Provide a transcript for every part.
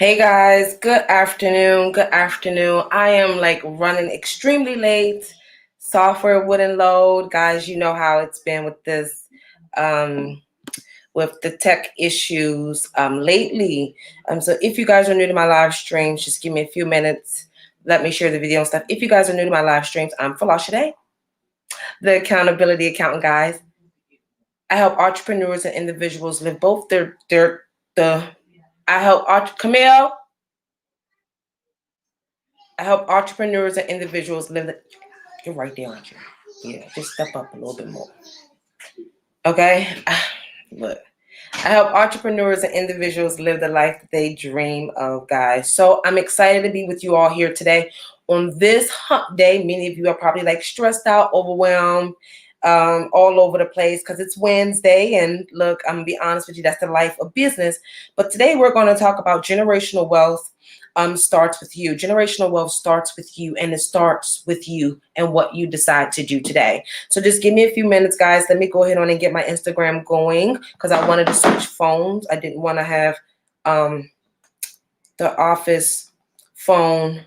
Hey guys, good afternoon. Good afternoon. I am like running extremely late. Software wouldn't load. Guys, you know how it's been with this um with the tech issues lately. So if you guys are new to my live streams, just give me a few minutes. Let me share the video and stuff. If you guys are new to my live streams, I'm Falashade, the accountability accountant, guys. I help entrepreneurs and individuals live both the I help Camille. I help entrepreneurs and individuals live the. You're right there, aren't you? Yeah, just step up a little bit more. Okay? Look, I help entrepreneurs and individuals live the life that they dream of, guys. So I'm excited to be with you all here today on this hump day. Many of you are probably like stressed out, overwhelmed, all over the place because it's Wednesday. And look, I'm going to be honest with you, that's the life of business. But today we're going to talk about generational wealth. Starts with you. Generational wealth starts with you, and it starts with you and what you decide to do today. So just give me a few minutes, guys. Let me go ahead on and get my Instagram going because I wanted to switch phones. I didn't want to have the office phone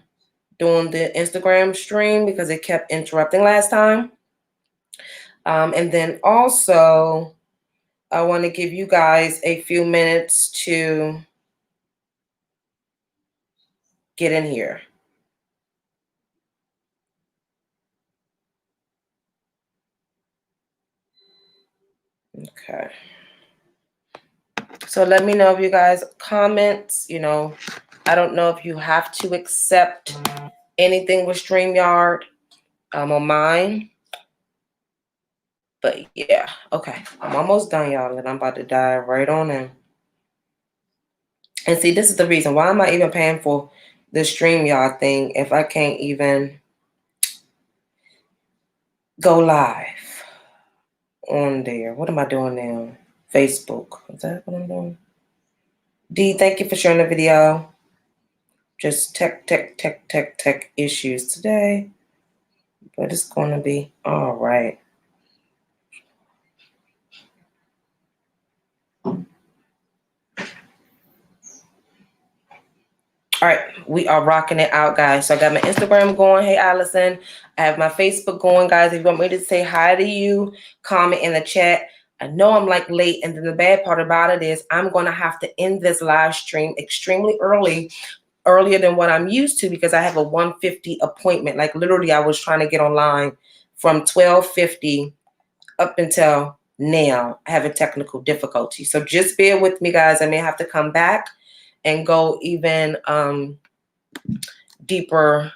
doing the Instagram stream because it kept interrupting last time. And then also, I want to give you guys a few minutes to get in here. Okay. So let me know if you guys comments, I don't know if you have to accept anything with StreamYard on mine. But yeah, okay. I'm almost done, y'all, and I'm about to dive right on in. And see, this is the reason. Why am I even paying for the StreamYard thing if I can't even go live on there? What am I doing now? Facebook. Is that what I'm doing? D, thank you for sharing the video. Just tech issues today. But it's going to be all right. All right, we are rocking it out, guys. So I got my Instagram going. Hey, Allison. I have my Facebook going, guys. If you want me to say hi to you, comment in the chat. I know I'm like late, and then the bad part about it is I'm going to have to end this live stream extremely earlier than what I'm used to because I have a 1:50 appointment. Like literally, I was trying to get online from 12:50 up until now. I have a technical difficulty. So just bear with me, guys. I may have to come back and go even deeper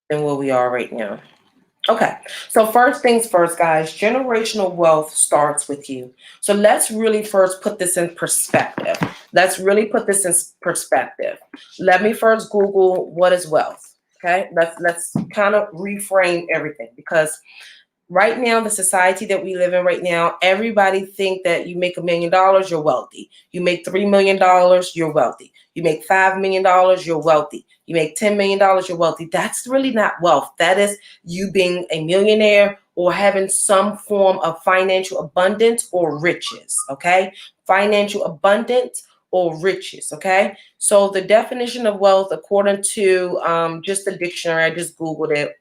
than where we are right now. Okay, so first things first, guys, generational wealth starts with you. So let's really first put this in perspective. Let me first Google what is wealth. Okay, let's kind of reframe everything because right now, the society that we live in right now, everybody think that you make $1 million, you're wealthy. You make $3 million, you're wealthy. You make $5 million, you're wealthy. You make $10 million, you're wealthy. That's really not wealth. That is you being a millionaire or having some form of financial abundance or riches, okay? Financial abundance or riches, okay? So the definition of wealth, according to just the dictionary, I just Googled it.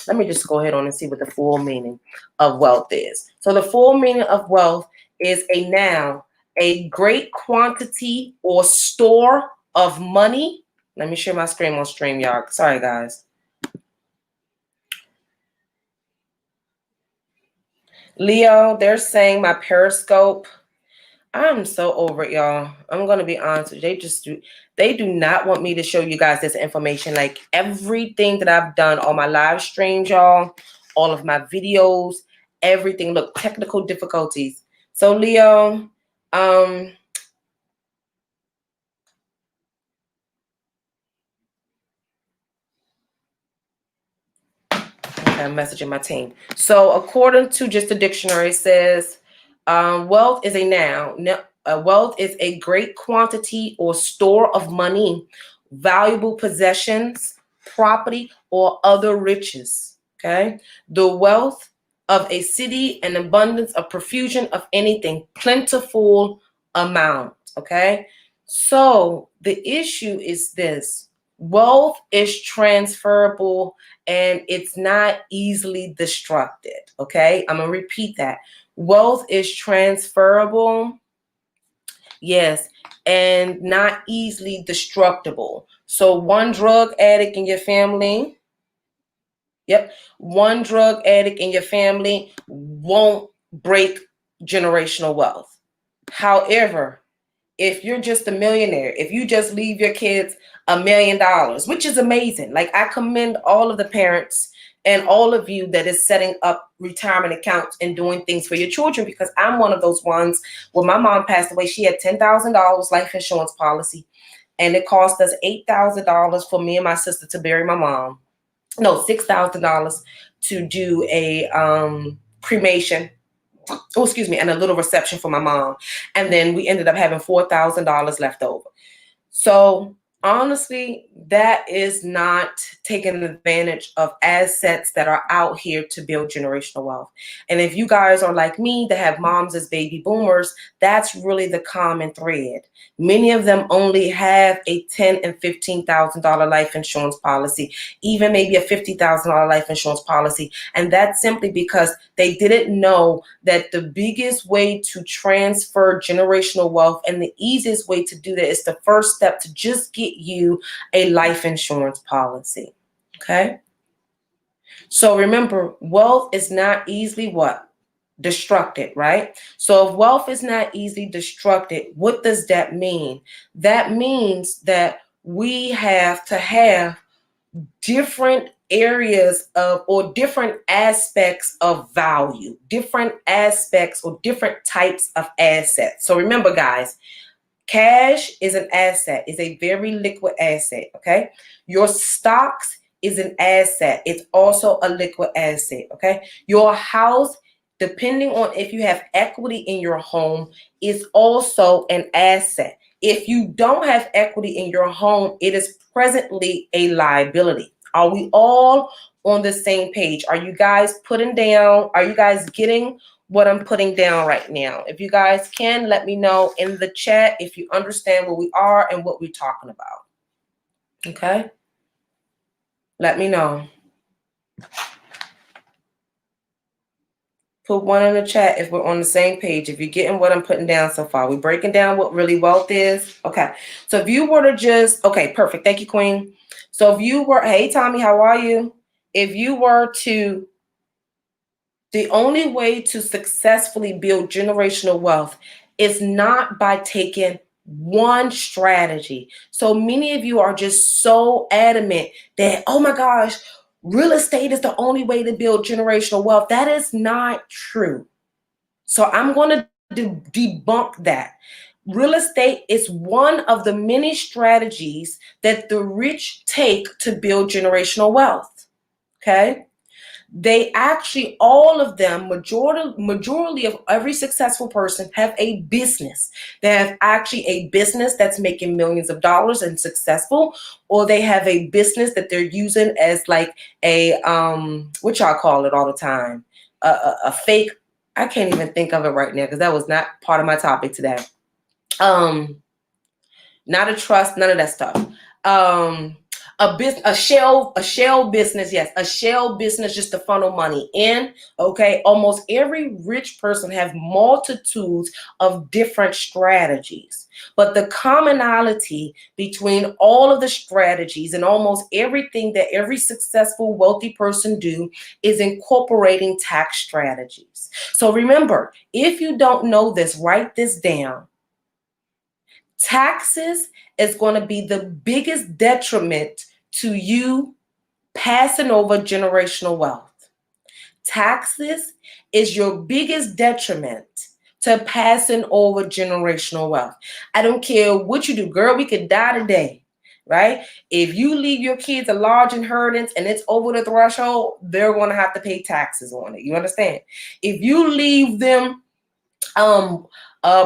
Let me just go ahead on and see what the full meaning of wealth is. So the full meaning of wealth is a noun, a great quantity or store of money. Let me share my screen on StreamYard. Sorry, guys. Leo, they're saying my Periscope. I'm so over it, y'all. I'm going to be honest with you. They do not want me to show you guys this information. Like everything that I've done, all my live streams, y'all, all of my videos, everything. Look, technical difficulties. So Leo, okay, I'm messaging my team. So according to just the dictionary, it says wealth is a noun. Wealth is a great quantity or store of money, valuable possessions, property, or other riches. Okay. The wealth of a city, an abundance of profusion of anything, plentiful amount, okay? So the issue is this: wealth is transferable and it's not easily destructed, okay? I'm gonna repeat that. Wealth is transferable, yes, and not easily destructible. So one drug addict in your family, yep, one drug addict in your family won't break generational wealth. However, if you're just a millionaire, if you just leave your kids $1 million, which is amazing. Like, I commend all of the parents and all of you that is setting up retirement accounts and doing things for your children, because I'm one of those ones. When my mom passed away, she had $10,000 life insurance policy, and it cost us $8,000 for me and my sister to bury my mom. No, $6,000 to do a cremation. Oh, excuse me, and a little reception for my mom. And then we ended up having $4,000 left over. So honestly, that is not taking advantage of assets that are out here to build generational wealth. And if you guys are like me that have moms as baby boomers, that's really the common thread. Many of them only have a $10,000 and $15,000 life insurance policy, even maybe a $50,000 life insurance policy. And that's simply because they didn't know that the biggest way to transfer generational wealth and the easiest way to do that is the first step to just get you a life insurance policy. Okay? So remember, wealth is not easily what? Destructed, right? So if wealth is not easily destructed, what does that mean? That means that we have to have different areas of, or different aspects of value, different aspects or different types of assets. So remember, guys, cash is an asset, is a very liquid asset, okay? Your stocks is an asset. It's also a liquid asset, okay? Your house, depending on if you have equity in your home, is also an asset. If you don't have equity in your home, it is presently a liability. Are we all on the same page? Are you guys putting down? Are you guys getting what I'm putting down right now? If you guys can, let me know in the chat if you understand where we are and what we're talking about. Okay? Let me know. Put one in the chat if we're on the same page, if you're getting what I'm putting down so far. We're breaking down what really wealth is. Okay. So if you were to just, okay, perfect. Thank you, Queen. So if you were, hey, Tommy, how are you? If you were to, the only way to successfully build generational wealth is not by taking one strategy. So many of you are just so adamant that, oh my gosh, real estate is the only way to build generational wealth. That is not true. So I'm going to debunk that. Real estate is one of the many strategies that the rich take to build generational wealth. Okay? They actually, all of them, majority of every successful person have a business. They have actually a business that's making millions of dollars and successful, or they have a business that they're using as like a, what y'all call it all the time, a fake, I can't even think of it right now because that was not part of my topic today. Not a trust, none of that stuff. A shell business, yes, a shell business just to funnel money in. Okay, almost every rich person have multitudes of different strategies, but the commonality between all of the strategies and almost everything that every successful wealthy person do is incorporating tax strategies. So remember, if you don't know this, write this down. Taxes is going to be the biggest detriment to you passing over generational wealth. Taxes is your biggest detriment to passing over generational wealth. I don't care what you do, girl, we could die today, right? If you leave your kids a large inheritance and it's over the threshold, they're going to have to pay taxes on it. You understand? If you leave them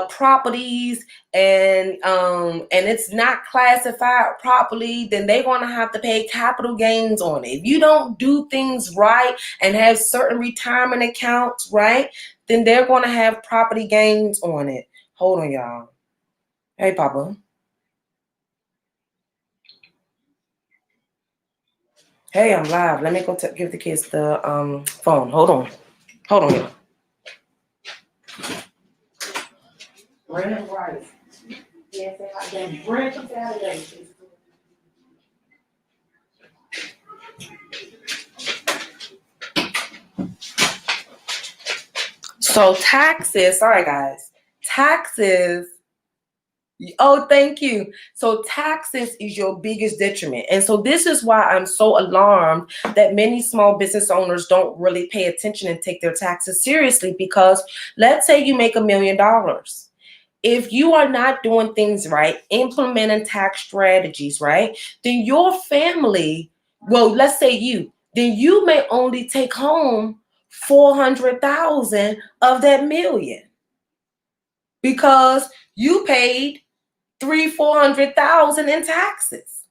properties and it's not classified properly, then they're going to have to pay capital gains on it. If you don't do things right and have certain retirement accounts, right, then they're going to have property gains on it. Hold on, y'all. Hey, Papa. Hey, I'm live. Let me go give the kids the phone. Hold on. Hold on. Brand rice. Yes, they brand Saturday. So taxes, sorry guys. Taxes. Oh, thank you. So taxes is your biggest detriment. And so this is why I'm so alarmed that many small business owners don't really pay attention and take their taxes seriously, because let's say you make $1 million. If you are not doing things right, implementing tax strategies, right, then your family, well, let's say then you may only take home 400,000 of that million because you paid 400,000 in taxes.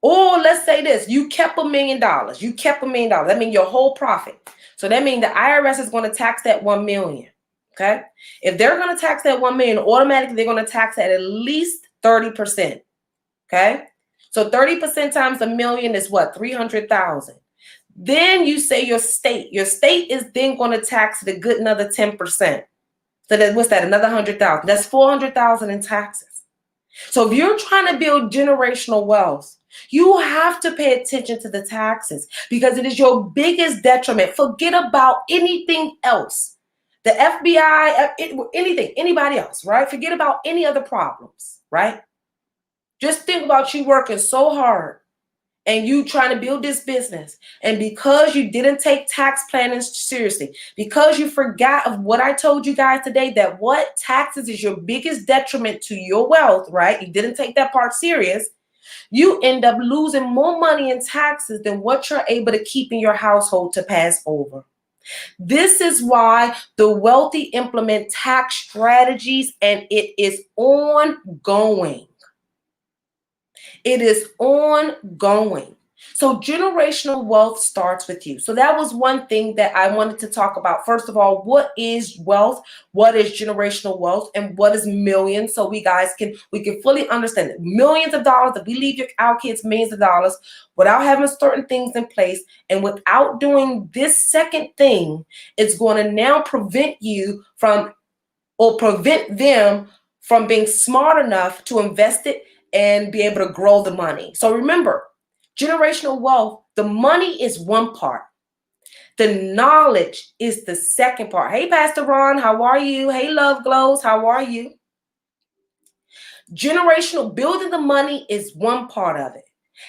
Or let's say this, you kept $1 million. You kept $1 million. That means your whole profit. So that means the IRS is going to tax that 1 million. Okay. If they're going to tax that 1 million, automatically they're going to tax at least 30%. Okay. So 30% times $1 million is what? 300,000. Then you say your state is then going to tax it a good another 10%. So that what's that? Another 100,000. That's 400,000 in taxes. So if you're trying to build generational wealth, you have to pay attention to the taxes because it is your biggest detriment. Forget about anything else. The FBI, anything, anybody else, right? Forget about any other problems, right? Just think about you working so hard and you trying to build this business. And because you didn't take tax planning seriously, because you forgot of what I told you guys today, that what taxes is your biggest detriment to your wealth, right? You didn't take that part serious. You end up losing more money in taxes than what you're able to keep in your household to pass over. This is why the wealthy implement tax strategies, and it is ongoing. It is ongoing. So generational wealth starts with you. So that was one thing that I wanted to talk about. First of all, what is wealth? What is generational wealth? And what is millions? So we can fully understand it. Millions of dollars, if we leave our kids millions of dollars without having certain things in place and without doing this second thing, it's going to now prevent you from, or prevent them from being smart enough to invest it and be able to grow the money. So remember, generational wealth, the money is one part. The knowledge is the second part. Hey, Pastor Ron, how are you? Hey, Love Glows, how are you? Generational building the money is one part of it.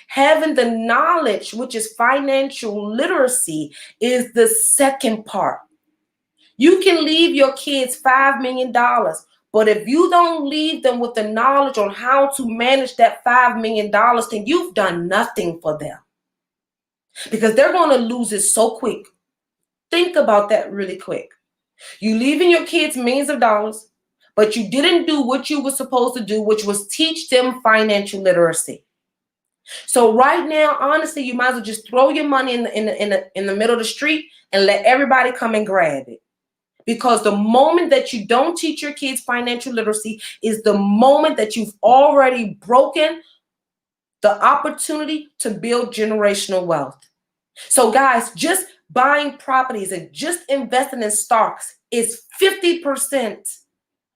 Having the knowledge, which is financial literacy, is the second part. You can leave your kids $5 million. But if you don't leave them with the knowledge on how to manage that $5 million, then you've done nothing for them. Because they're going to lose it so quick. Think about that really quick. You leaving your kids millions of dollars, but you didn't do what you were supposed to do, which was teach them financial literacy. So right now, honestly, you might as well just throw your money in the middle of the street and let everybody come and grab it. Because the moment that you don't teach your kids financial literacy is the moment that you've already broken the opportunity to build generational wealth. So guys, just buying properties and just investing in stocks is 50%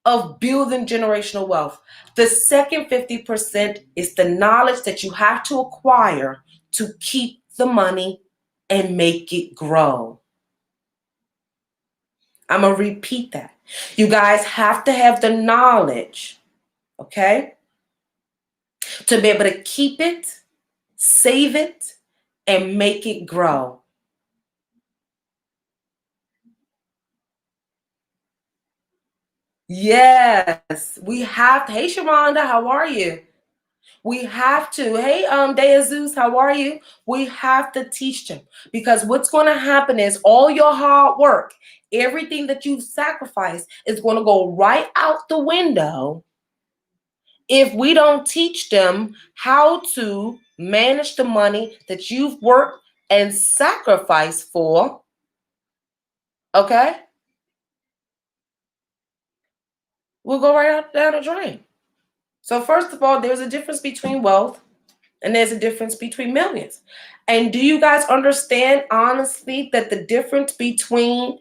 of building generational wealth. The second 50% is the knowledge that you have to acquire to keep the money and make it grow. I'm going to repeat that. You guys have to have the knowledge, okay, to be able to keep it, save it, and make it grow. Yes, we have to. Hey, Sharonda, how are you? We have to. Hey, Dea Zeus, how are you? We have to teach them, because what's going to happen is all your hard work, everything that you've sacrificed is going to go right out the window if we don't teach them how to manage the money that you've worked and sacrificed for. Okay? will go right out down the drain. So first of all, there's a difference between wealth and there's a difference between millions. And do you guys understand honestly that the difference between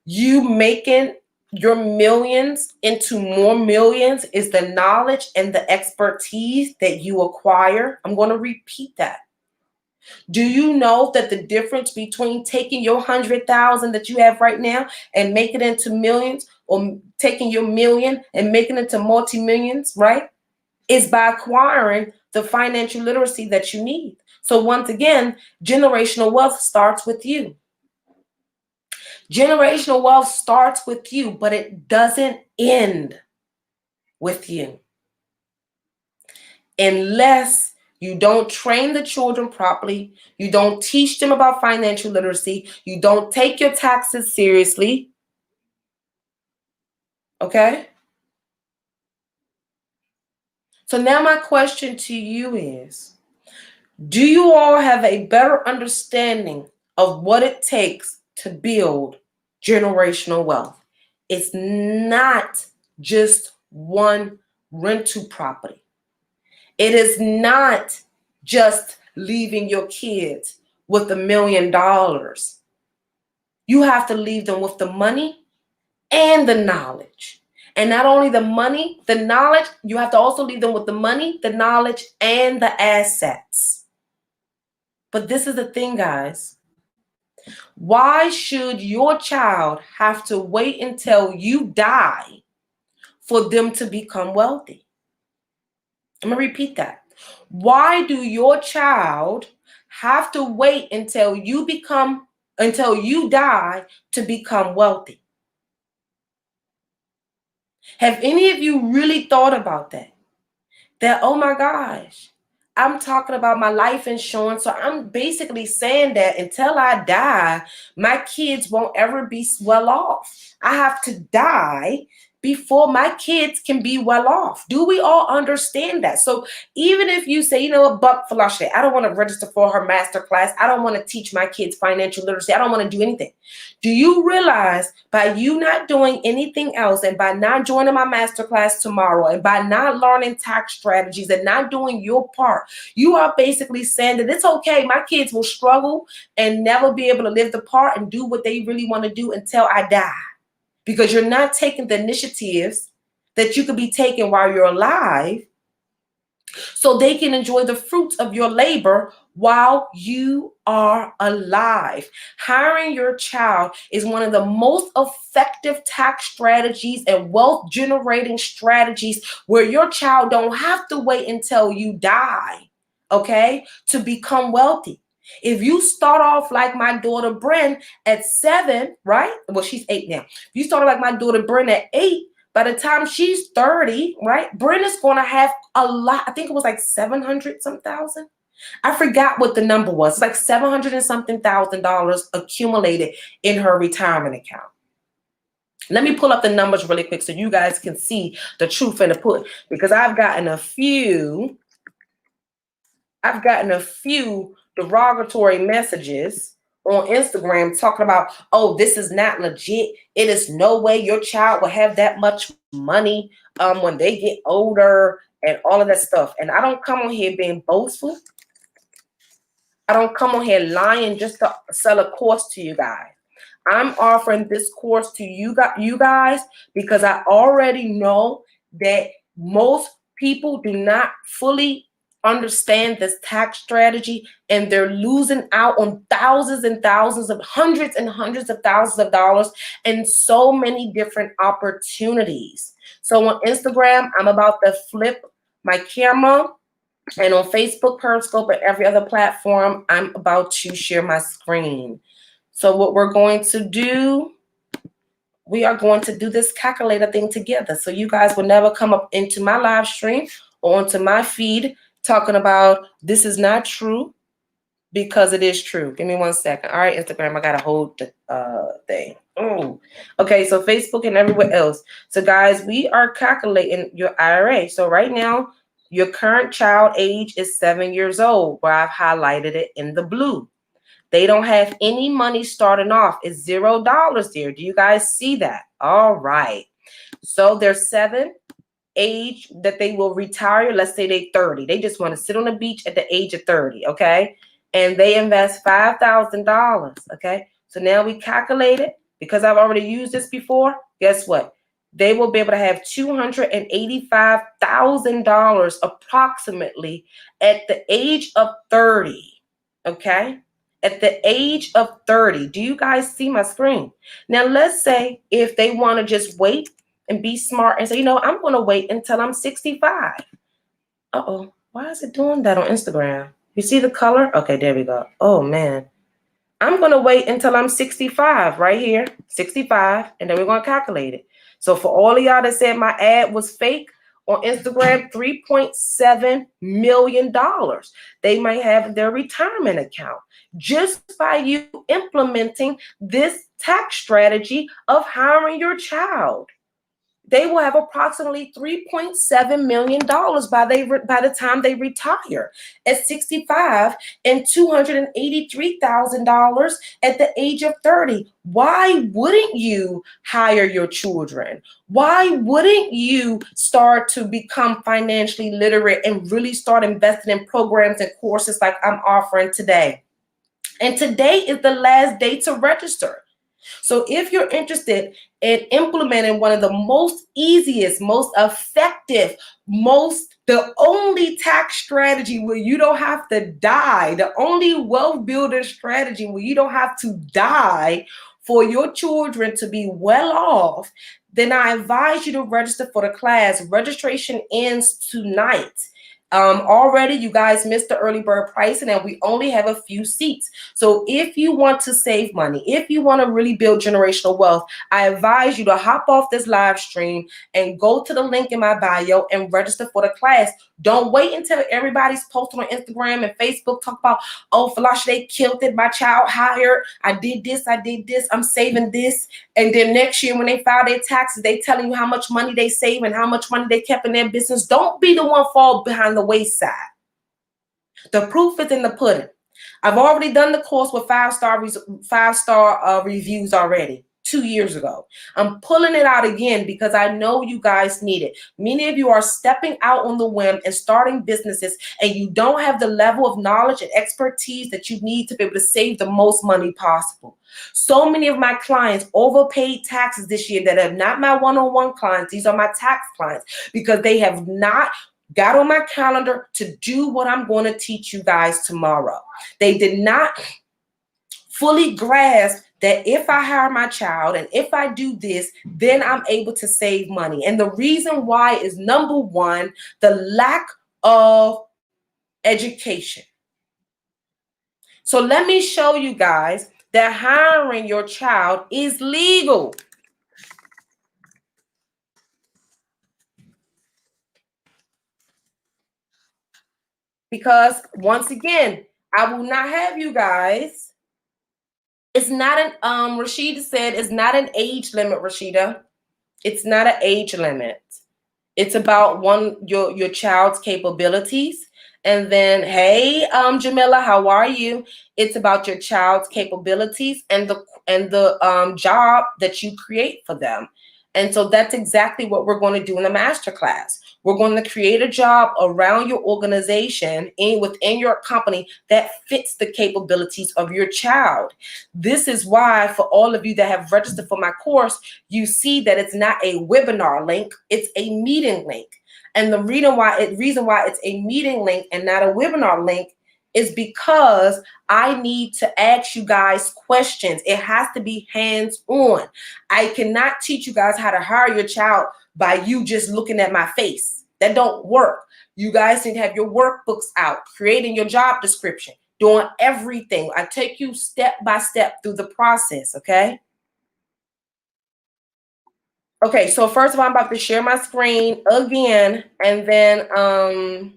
you making your millions into more millions is the knowledge and the expertise that you acquire? I'm going to repeat that. Do you know that the difference between taking your 100,000 that you have right now and making it into millions, or taking your million and making it to multi-millions, right, is by acquiring the financial literacy that you need? So once again, generational wealth starts with you. Generational wealth starts with you, but it doesn't end with you. Unless you don't train the children properly, you don't teach them about financial literacy, you don't take your taxes seriously. Okay? So now my question to you is, do you all have a better understanding of what it takes to build generational wealth? It's not just one rental property. It is not just leaving your kids with $1 million. You have to leave them with the money and the knowledge. And not only the money, the knowledge, you have to also leave them with the money, the knowledge, and the assets. But this is the thing, guys. Why should your child have to wait until you die for them to become wealthy? I'm going to repeat that. Why do your child have to wait until you die to become wealthy? Have any of you really thought about that? That, oh my gosh, I'm talking about my life insurance. So I'm basically saying that until I die, my kids won't ever be well off. I have to die before my kids can be well off. Do we all understand that? So even if you say, you know what, Buck Falashe, I don't want to register for her master class. I don't want to teach my kids financial literacy. I don't want to do anything. Do you realize by you not doing anything else, and by not joining my master class tomorrow, and by not learning tax strategies and not doing your part, you are basically saying that it's okay, my kids will struggle and never be able to live the part and do what they really want to do until I die? Because you're not taking the initiatives that you could be taking while you're alive, so they can enjoy the fruits of your labor while you are alive. Hiring your child is one of the most effective tax strategies and wealth generating strategies, where your child don't have to wait until you die, okay, to become wealthy. If you start off like my daughter Bryn at 7, right? Well, she's 8 now. If you start like my daughter Bryn at 8, by the time she's 30, right, Bryn is going to have a lot. I think it was like 700 some thousand. I forgot what the number was. It's like 700 and something $1,000 accumulated in her retirement account. Let me pull up the numbers really quick so you guys can see the truth in the pudding, because I've gotten a few derogatory messages on Instagram talking about, oh, this is not legit. It is no way your child will have that much money when they get older and all of that stuff. And I don't come on here being boastful. I don't come on here lying just to sell a course to you guys. I'm offering this course to you guys because I already know that most people do not fully understand this tax strategy, and they're losing out on thousands and thousands of hundreds and hundreds of thousands of dollars and so many different opportunities. So on Instagram, I'm about to flip my camera, and on Facebook, Periscope, and every other platform, I'm about to share my screen. So what we're going to do, we are going to do this calculator thing together. So you guys will never come up into my live stream or onto my feed talking about this is not true, because it is true. Give me 1 second. All right, Instagram, I got to hold the thing. Oh, okay. So Facebook and everywhere else. So guys, we are calculating your IRA. So right now, your current child age is 7 years old, where I've highlighted it in the blue. They don't have any money starting off. It's $0 there. Do you guys see that? All right. So there's 7 age that they will retire. Let's say they 30. They just want to sit on the beach at the age of 30, okay? And they invest $5,000, okay? So now we calculate it because I've already used this before. Guess what? They will be able to have $285,000 approximately at the age of 30, okay? At the age of 30. Do you guys see my screen? Now, let's say if they want to just wait and be smart and say, you know, I'm going to wait until I'm 65. Uh-oh. Why is it doing that on Instagram? You see the color? Okay, there we go. Oh, man. I'm going to wait until I'm 65 right here, 65, and then we're going to calculate it. So for all of y'all that said my ad was fake on Instagram, $3.7 million they might have in their retirement account just by you implementing this tax strategy of hiring your child. They will have approximately $3.7 million by the time they retire at 65 and $283,000 at the age of 30. Why wouldn't you hire your children? Why wouldn't you start to become financially literate and really start investing in programs and courses like I'm offering today? And today is the last day to register. So if you're interested in implementing one of the most easiest, most effective, the only tax strategy where you don't have to die, the only wealth builder strategy where you don't have to die for your children to be well off, then I advise you to register for the class. Registration ends tonight. Already you guys missed the early bird pricing and we only have a few seats. So if you want to save money, if you want to really build generational wealth, I advise you to hop off this live stream and go to the link in my bio and register for the class. Don't wait until everybody's posting on Instagram and Facebook talk about, oh, Felasha, they killed it, my child hired, I did this, I'm saving this. And then next year when they file their taxes, they telling you how much money they save and how much money they kept in their business. Don't be the one fall behind the wayside. The proof is in the pudding. I've already done the course with five-star reviews already 2 years ago. I'm pulling it out again because I know you guys need it. Many of you are stepping out on the whim and starting businesses and you don't have the level of knowledge and expertise that you need to be able to save the most money possible. So many of my clients overpaid taxes this year that are not my one-on-one clients. These are my tax clients because they have not got on my calendar to do what I'm going to teach you guys tomorrow. They did not fully grasp that if I hire my child and if I do this, then I'm able to save money. And the reason why is, number one, the lack of education. So let me show you guys that hiring your child is legal. Because once again, I will not have you guys. It's not an Rashida said it's not an age limit, Rashida. It's not an age limit. It's about your child's capabilities. And then, hey, Jamila, how are you? It's about your child's capabilities and the job that you create for them. And so that's exactly what we're going to do in the masterclass. We're going to create a job around your organization within your company that fits the capabilities of your child. This is why for all of you that have registered for my course, you see that it's not a webinar link, it's a meeting link. And the reason why it's a meeting link and not a webinar link is because I need to ask you guys questions. It has to be hands-on. I cannot teach you guys how to hire your child by you just looking at my face. That don't work. You guys need to have your workbooks out, creating your job description, doing everything. I take you step by step through the process, okay? Okay, so first of all, I'm about to share my screen again, and then I'm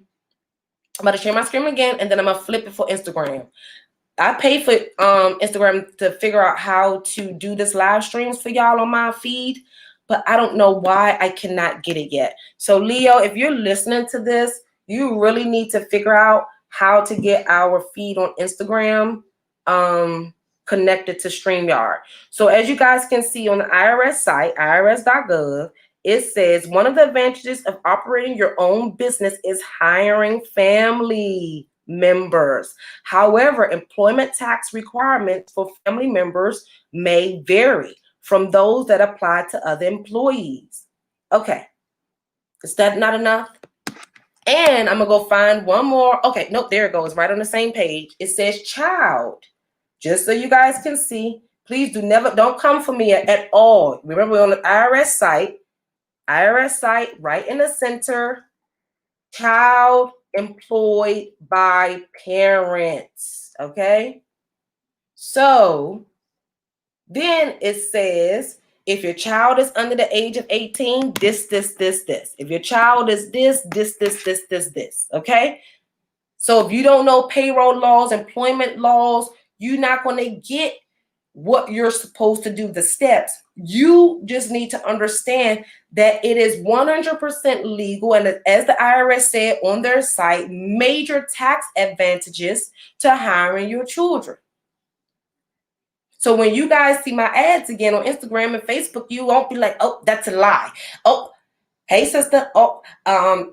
about to share my screen again, and then I'm gonna flip it for Instagram. I pay for Instagram to figure out how to do this live streams for y'all on my feed, but I don't know why I cannot get it yet. So Leo, if you're listening to this, you really need to figure out how to get our feed on Instagram connected to StreamYard. So as you guys can see on the IRS site, irs.gov, it says one of the advantages of operating your own business is hiring family members. However, employment tax requirements for family members may vary from those that apply to other employees. Okay, is that not enough? And I'm gonna go find one more. Okay, nope, there it goes, right on the same page. It says child. Just so you guys can see, please don't come for me at all. Remember, we're on the IRS site. IRS site, right in the center. Child employed by parents. Okay. So then it says, if your child is under the age of 18, this. If your child is this. Okay. So if you don't know payroll laws, employment laws, you're not going to get what you're supposed to do, the steps. You just need to understand that it is 100% legal. And as the IRS said on their site, major tax advantages to hiring your children. So when you guys see my ads again on Instagram and Facebook, you won't be like, oh, that's a lie. Oh, hey, sister. Oh,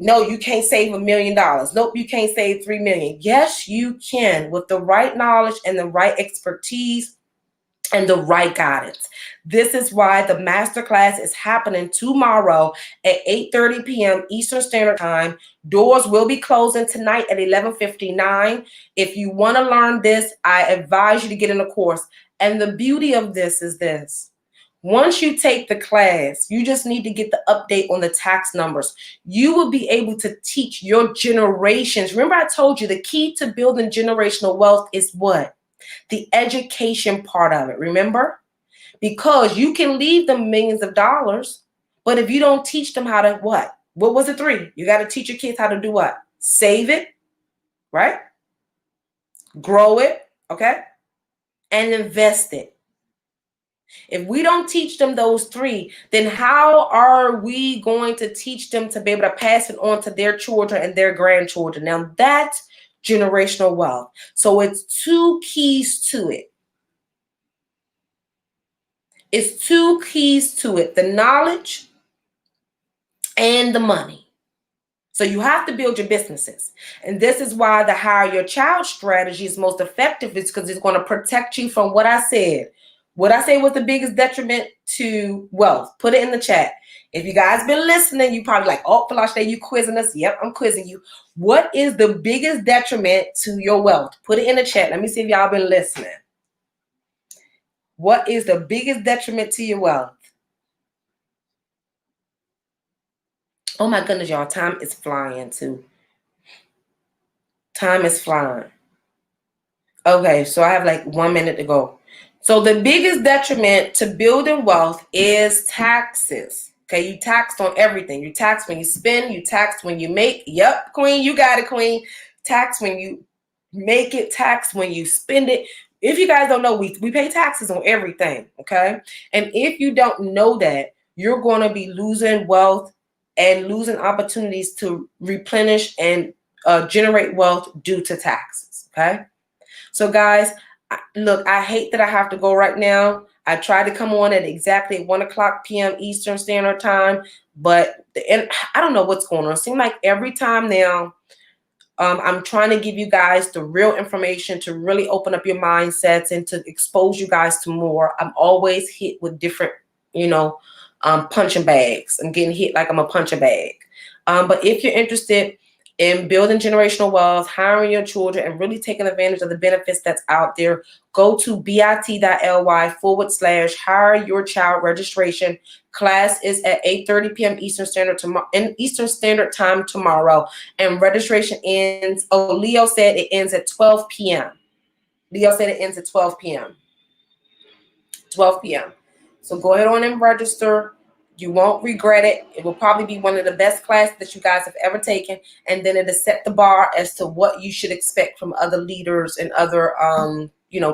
no, you can't save $1 million. Nope, you can't save 3 million. Yes, you can, with the right knowledge and the right expertise and the right guidance. This is why the masterclass is happening tomorrow at 8:30 p.m. Eastern Standard Time. Doors will be closing tonight at 11:59. If you want to learn this, I advise you to get in the course. And the beauty of this is this. Once you take the class, you just need to get the update on the tax numbers. You will be able to teach your generations. Remember, I told you the key to building generational wealth is what? The education part of it, remember? Because you can leave them millions of dollars, but if you don't teach them how to what? What was the 3? You got to teach your kids how to do what? Save it, right? Grow it, okay? And invest it. If we don't teach them those 3, then how are we going to teach them to be able to pass it on to their children and their grandchildren? Now that's generational wealth. So it's 2 keys to it. It's 2 keys to it, the knowledge and the money. So you have to build your businesses. And this is why the hire your child strategy is most effective, is because it's going to protect you from what I said. What I say was the biggest detriment to wealth. Put it in the chat. If you guys been listening, you probably like, oh, Philosophy, you quizzing us. Yep, I'm quizzing you. What is the biggest detriment to your wealth? Put it in the chat. Let me see if y'all been listening. What is the biggest detriment to your wealth? Oh my goodness, y'all, time is flying too. Time is flying. Okay, so I have like 1 minute to go. So the biggest detriment to building wealth is taxes. Okay, you taxed on everything. You tax when you spend, you tax when you make. Yep, queen, you got it, queen. Tax when you make it, tax when you spend it. If you guys don't know, we pay taxes on everything, okay? And if you don't know that, you're going to be losing wealth and losing opportunities to replenish and generate wealth due to taxes, okay? So guys, look, I hate that I have to go right now. I tried to come on at exactly 1:00 p.m. Eastern Standard Time, but I don't know what's going on. It seems like every time now, I'm trying to give you guys the real information to really open up your mindsets and to expose you guys to more. I'm always hit with different, punching bags. I'm getting hit like I'm a punching bag. But if you're interested in building generational wealth, hiring your children, and really taking advantage of the benefits that's out there, go to bit.ly/hire your child registration. Class is at 8:30 p.m. Eastern Standard Time tomorrow, and registration ends. Oh, Leo said it ends at 12 p.m. Leo said it ends at 12 p.m. 12 p.m. So go ahead on and register. You won't regret it. It will probably be one of the best classes that you guys have ever taken. And then it'll set the bar as to what you should expect from other leaders and other,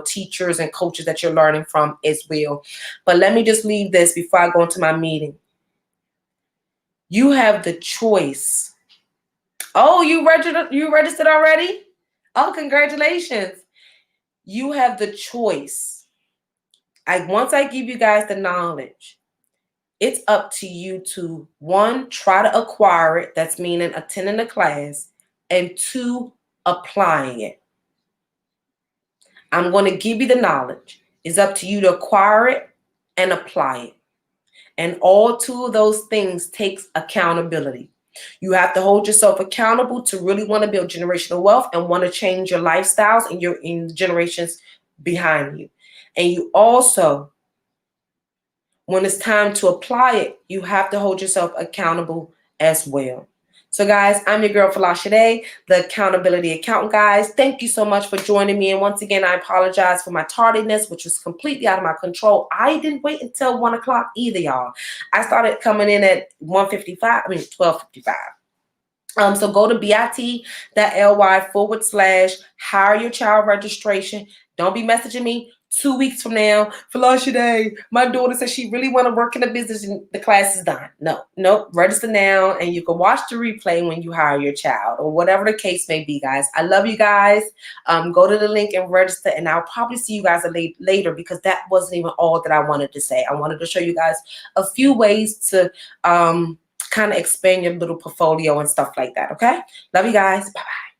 teachers and coaches that you're learning from as well. But let me just leave this before I go into my meeting. You have the choice. Oh, you registered already? Oh, congratulations. You have the choice. Once I give you guys the knowledge, it's up to you to, one, try to acquire it. That's meaning attending the class. And two, applying it. I'm going to give you the knowledge. It's up to you to acquire it and apply it. And all two of those things takes accountability. You have to hold yourself accountable to really want to build generational wealth and want to change your lifestyles and your in generations behind you. And you also, when it's time to apply it, you have to hold yourself accountable as well. So guys, I'm your girl Falasha Day, the accountability accountant. Guys, thank you so much for joining me. And once again, I apologize for my tardiness, which was completely out of my control. I didn't wait until 1 o'clock either, y'all. I started coming in at 12:55. So go to bit.ly/hire your child registration. Don't be messaging me 2 weeks from now. Falasha Day, my daughter says she really want to work in the business and the class is done. No, register now and you can watch the replay when you hire your child or whatever the case may be, guys. I love you guys. Go to the link and register, and I'll probably see you guys later because that wasn't even all that I wanted to say. I wanted to show you guys a few ways to kind of expand your little portfolio and stuff like that. Okay. Love you guys. Bye-bye.